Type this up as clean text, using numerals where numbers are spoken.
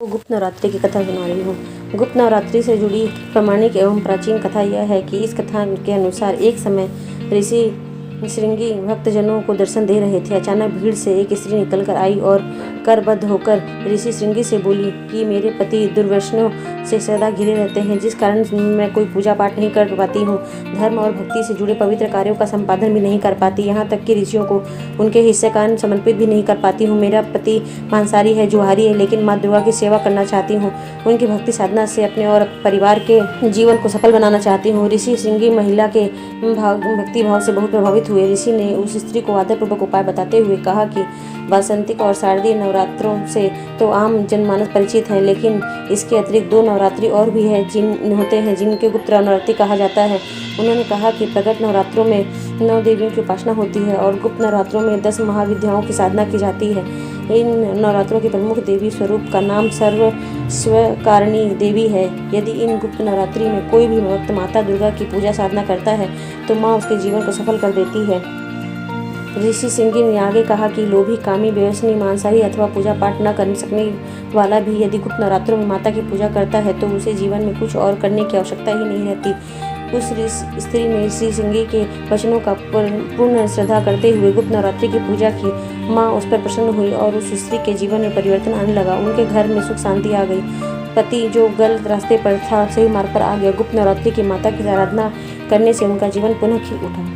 गुप्त नवरात्रि की कथा सुना रही हूँ। गुप्त नवरात्रि से जुड़ी प्रामाणिक एवं प्राचीन कथा यह है कि इस कथा के अनुसार एक समय ऋषि श्रृंगी भक्तजनों को दर्शन दे रहे थे। अचानक भीड़ से एक स्त्री निकलकर आई और करबद्ध होकर ऋषि श्रृंगी से बोली कि मेरे पति दुर्व्यसनों से सदा घिरे रहते हैं, जिस कारण मैं कोई पूजा पाठ नहीं कर पाती हूँ, धर्म और भक्ति से जुड़े पवित्र कार्यों का संपादन भी नहीं कर पाती, यहाँ तक कि ऋषियों को उनके हिस्से का समर्पित भी नहीं कर पाती हूँ। मेरा पति मांसाहारी है, जुहारी है, लेकिन माँ दुर्गा की सेवा करना चाहती हूँ। उनकी भक्ति साधना से अपने और परिवार के जीवन को सफल बनाना चाहती हूँ। ऋषि श्रृंगी महिला के भक्ति भाव से बहुत प्रभावित हुए। ऋषि ने उस स्त्री को आदरपूर्वक उपाय बताते हुए कहा कि वासंतिक और शारदीय नवरात्रों से तो आम जनमानस परिचित है, लेकिन इसके अतिरिक्त 2 नवरात्रि और भी है जिनके गुप्त नवरात्रि कहा जाता है। उन्होंने कहा कि प्रकट नवरात्रों में 9 देवियों की उपासना होती है और गुप्त नवरात्रों में 10 महाविद्याओं की साधना की जाती है। इन नवरात्रों के प्रमुख देवी स्वरूप का नाम सर्वस्वकारिणी देवी है। यदि इन गुप्त नवरात्रि में कोई भी भक्त माता दुर्गा की पूजा साधना करता है तो माँ उसके जीवन को सफल कर देती है। ऋषि श्रृंगी ने आगे कहा कि लोभी, कामी, व्यसनी, मांसाहारी अथवा पूजा पाठ न कर सकने वाला भी यदि गुप्त नवरात्रों में माता की पूजा करता है तो उसे जीवन में कुछ और करने की आवश्यकता ही नहीं रहती। उस स्त्री ने ऋषि श्रृंगी के वचनों का पूर्ण श्रद्धा करते हुए गुप्त नवरात्रि की पूजा की। माँ उस पर प्रसन्न हुई और उस स्त्री के जीवन में परिवर्तन आने लगा। उनके घर में सुख शांति आ गई। पति जो गलत रास्ते पर था सही मार्ग पर आ गया। गुप्त नवरात्रि की माता की आराधना करने से उनका जीवन पुनः खिल उठा।